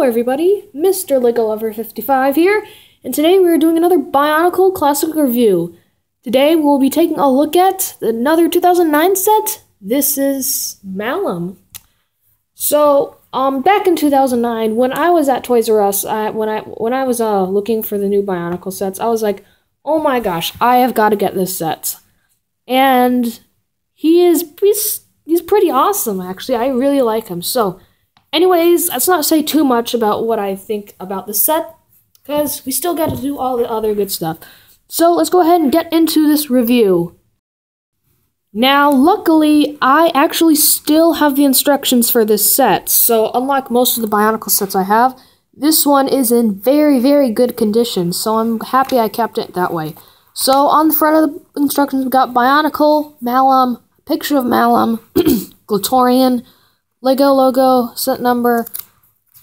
everybody, Mr. Lego Lover 55 here, and today we're doing another Bionicle Classic review. Today we'll be taking a look at another 2009 set. This is Malum. So, back in 2009, when I was at Toys R Us, when I was looking for the new Bionicle sets, I was like, oh my gosh, I have got to get this set. And he's pretty awesome, actually. I really like him. So, anyways, let's not say too much about what I think about the set, because we still got to do all the other good stuff. So let's go ahead and get into this review. Now, luckily, I actually still have the instructions for this set. So unlike most of the Bionicle sets I have, this one is in very, very good condition. So I'm happy I kept it that way. So on the front of the instructions, we've got Bionicle, Malum, picture of Malum, Glatorian, Lego logo, set number.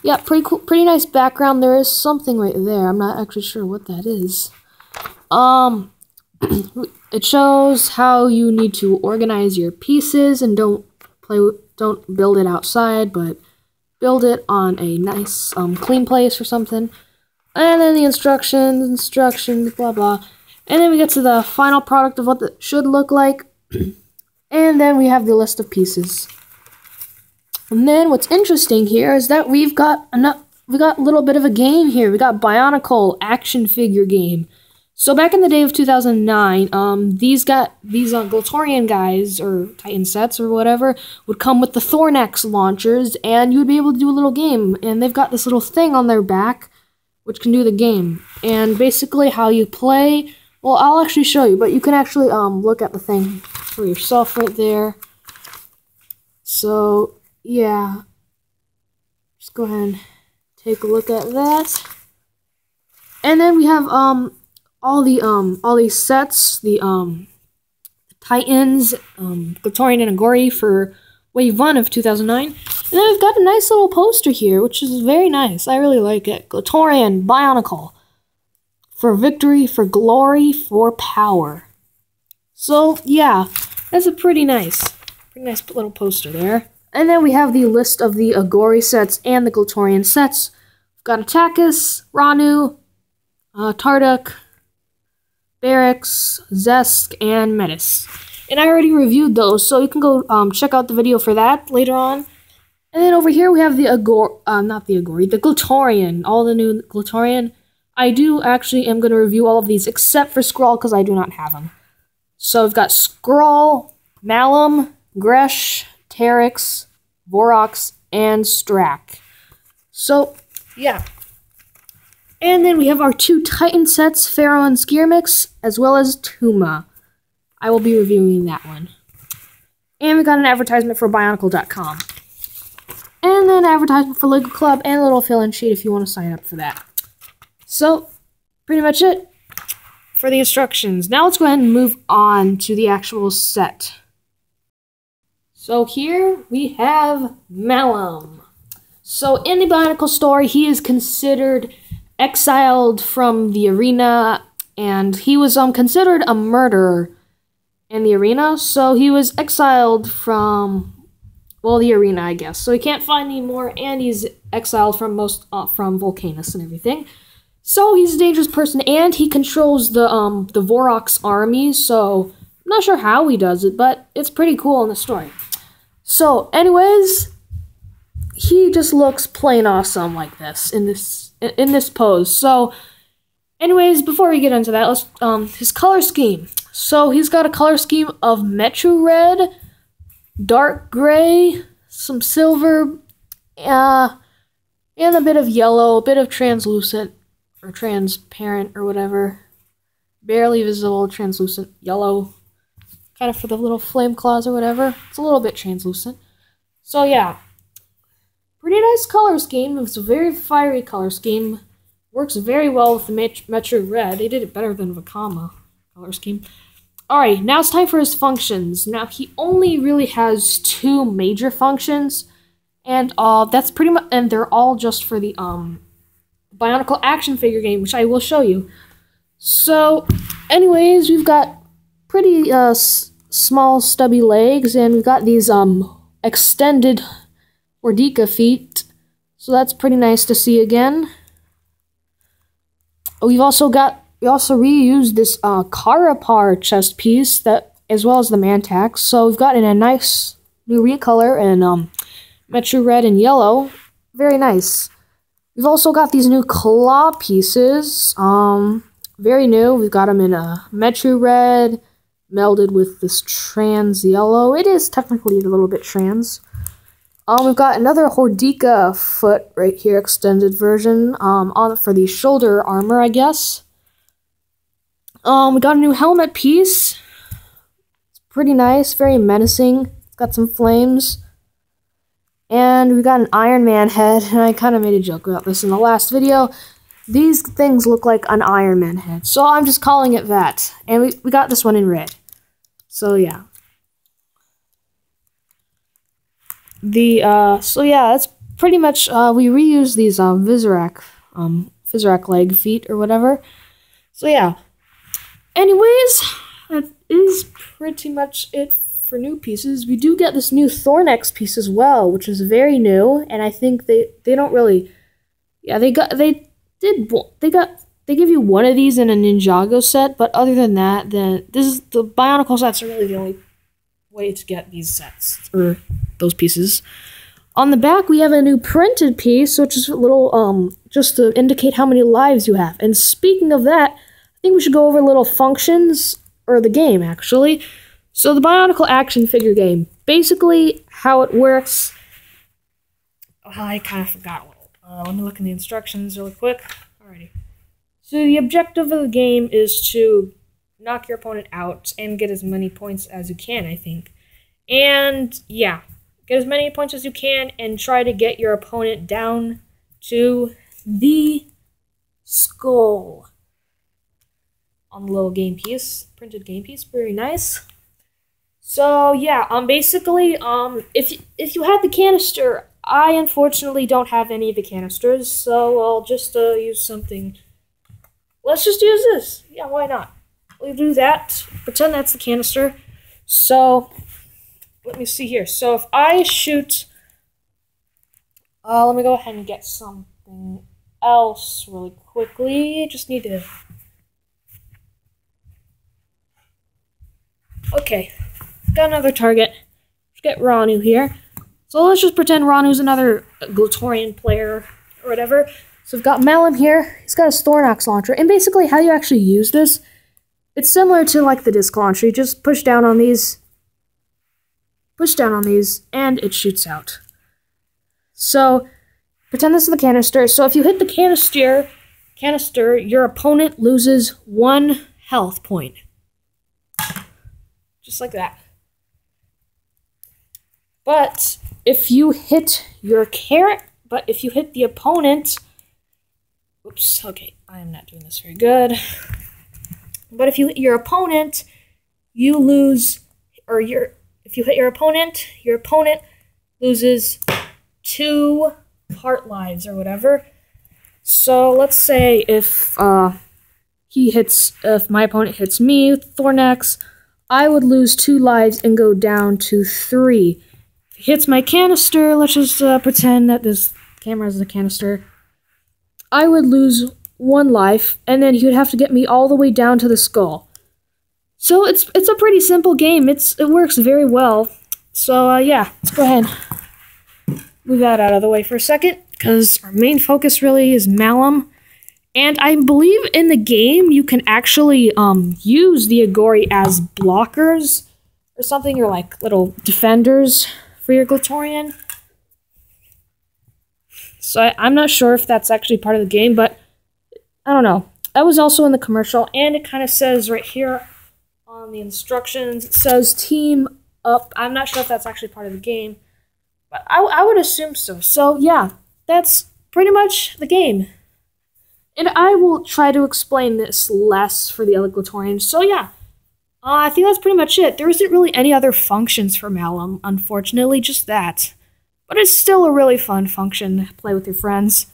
Yeah, pretty cool, pretty nice background. There is something right there. I'm not actually sure what that is. It shows how you need to organize your pieces and don't build it outside, but build it on a nice clean place or something. And then the instructions, blah blah. And then we get to the final product of what it should look like. And then we have the list of pieces. And then what's interesting here is that we got a little bit of a game here. We got Bionicle action figure game. So back in the day of 2009, these Glatorian guys or Titan sets or whatever would come with the Thornax launchers, and you would be able to do a little game. And they've got this little thing on their back which can do the game. And basically how you play, well, I'll actually show you, but you can actually look at the thing for yourself right there. So yeah, just go ahead and take a look at that. And then we have all these sets, the Titans, Glatorian and Agori for Wave 1 of 2009. And then we've got a nice little poster here, which is very nice. I really like it. Glatorian, Bionicle. For victory, for glory, for power. So, yeah, that's a pretty nice little poster there. And then we have the list of the Agori sets and the Glatorian sets. We've got Attackus, Ranu, Tarduk, Barracks, Zesk, and Metis. And I already reviewed those, so you can go check out the video for that later on. And then over here we have the the Glatorian, all the new Glatorian. I am going to review all of these except for Skrull because I do not have them. So we've got Skrull, Malum, Gresh, Terex, Vorox, and Strakk. So, yeah. And then we have our two Titan sets, Pharaoh and Skiermix, as well as Tuma. I will be reviewing that one. And we got an advertisement for Bionicle.com. And then an advertisement for Lego Club and a little fill-in sheet if you want to sign up for that. So, pretty much it for the instructions. Now let's go ahead and move on to the actual set. So here we have Malum. So in the Bionicle story, he is considered exiled from the arena, and he was considered a murderer in the arena, so he was exiled from, well, the arena, I guess. So he can't fight anymore, and he's exiled from from Volcanus and everything. So he's a dangerous person, and he controls the Vorox army, so I'm not sure how he does it, but it's pretty cool in the story. So, anyways, he just looks plain awesome like this in this pose. So, anyways, before we get into that, let's his color scheme. So he's got a color scheme of Metro Red, dark gray, some silver, and a bit of yellow, a bit of translucent or transparent or whatever, barely visible, translucent yellow. Kind of for the little flame claws or whatever. It's a little bit translucent. So yeah, pretty nice color scheme. It's a very fiery color scheme. Works very well with the Metro Red. They did it better than Vakama color scheme. Alright, now it's time for his functions. Now he only really has two major functions, and that's pretty much, and they're all just for the Bionicle action figure game, which I will show you. So, anyways, we've got pretty small stubby legs, and we've got these extended Ordica feet. So that's pretty nice to see again. We also reused this Karapar chest piece, that as well as the Mantax. So we've gotten a nice new recolor in Metro Red and Yellow. Very nice. We've also got these new claw pieces. Very new. We've got them in a Metro Red, melded with this trans yellow. It is technically a little bit trans. We've got another Hordika foot right here, extended version, for the shoulder armor, I guess. We got a new helmet piece. It's pretty nice, very menacing. It's got some flames. And we got an Iron Man head, and I kind of made a joke about this in the last video. These things look like an Iron Man head, so I'm just calling it that. And we got this one in red. So yeah. So yeah, that's pretty much, we reused these, Visorak leg feet or whatever. So yeah. Anyways, that is pretty much it for new pieces. We do get this new Thornex piece as well, which is very new, and I think they don't really, yeah, they give you one of these in a Ninjago set, but other than that, then the Bionicle sets are really the only way to get these sets, or those pieces. On the back, we have a new printed piece, which is a little, just to indicate how many lives you have. And speaking of that, I think we should go over little functions, or the game, actually. So the Bionicle action figure game, basically how it works, I kind of forgot. Let me look in the instructions really quick. Alrighty. So the objective of the game is to knock your opponent out and get as many points as you can, I think. And yeah, get as many points as you can and try to get your opponent down to the skull on the little game piece, printed game piece. Very nice. So yeah, basically, if you had the canister, I unfortunately don't have any of the canisters, so I'll just use something. Let's just use this. Yeah, why not? We'll do that. Pretend that's the canister. So let me see here. So if I shoot, let me go ahead and get something else really quickly. Just need to. Okay. Got another target. Let's get Ranu here. So let's just pretend Ranu's another Glotorian player or whatever. So we've got Malum here. He's got a Thornax launcher. And basically how you actually use this, it's similar to like the disc launcher. You just push down on these, and it shoots out. So pretend this is the canister. So if you hit the canister, your opponent loses 1 health point. Just like that. But if you hit the opponent, oops, okay, I am not doing this very good. But if you hit your opponent, you lose, if you hit your opponent loses 2 heart lives or whatever. So let's say if my opponent hits me with Thornax, I would lose 2 lives and go down to 3. Hits my canister, let's just pretend that this camera is a canister, I would lose 1 life, and then he would have to get me all the way down to the skull. So it's a pretty simple game. It works very well. So yeah, let's go ahead and move that out of the way for a second, because our main focus really is Malum. And I believe in the game you can actually use the Agori as blockers or something, or like little defenders for your Glotorian. So I'm not sure if that's actually part of the game, but I don't know. That was also in the commercial, and it kind of says right here on the instructions, it says team up. I'm not sure if that's actually part of the game, but I would assume so. So yeah, that's pretty much the game. And I will try to explain this less for the other Glotorians. So yeah, I think that's pretty much it. There isn't really any other functions for Malum, unfortunately, just that. But it's still a really fun function to play with your friends.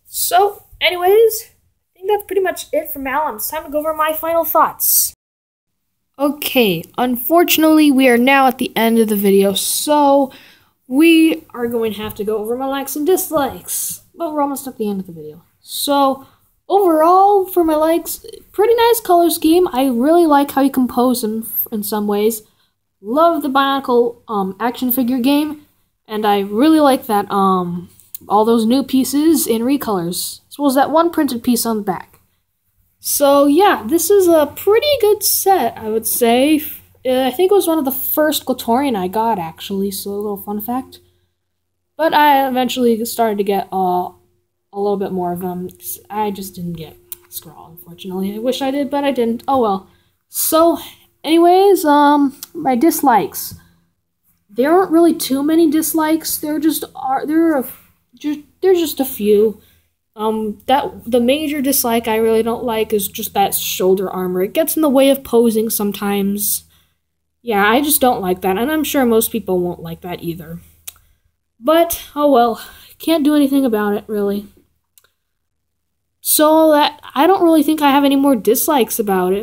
So, anyways, I think that's pretty much it for Malum. It's time to go over my final thoughts. Okay, unfortunately, we are now at the end of the video, so we are going to have to go over my likes and dislikes. But we're almost at the end of the video. So, overall, for my likes, pretty nice color scheme. I really like how you compose them in some ways. Love the Bionicle action figure game. And I really like that all those new pieces in recolors, as well as that one printed piece on the back. So yeah, this is a pretty good set, I would say. I think it was one of the first Glatorian I got, actually, so a little fun fact. But I eventually started to get a little bit more of them. I just didn't get Skrull, unfortunately. I wish I did, but I didn't. Oh well. So, anyways, my dislikes. There aren't really too many dislikes. There's just a few. The major dislike I really don't like is just that shoulder armor. It gets in the way of posing sometimes. Yeah, I just don't like that, and I'm sure most people won't like that either. But, oh well, can't do anything about it, really. So, I don't really think I have any more dislikes about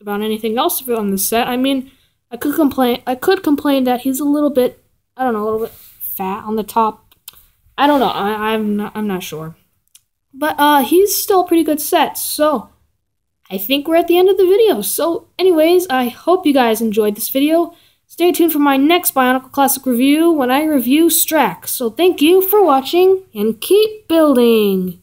anything else on the set. I mean, I could complain that he's a little bit, I don't know, a little bit fat on the top. I don't know, I'm not sure. But, he's still a pretty good set, so I think we're at the end of the video. So, anyways, I hope you guys enjoyed this video. Stay tuned for my next Bionicle Classic review when I review Strakk. So, thank you for watching, and keep building!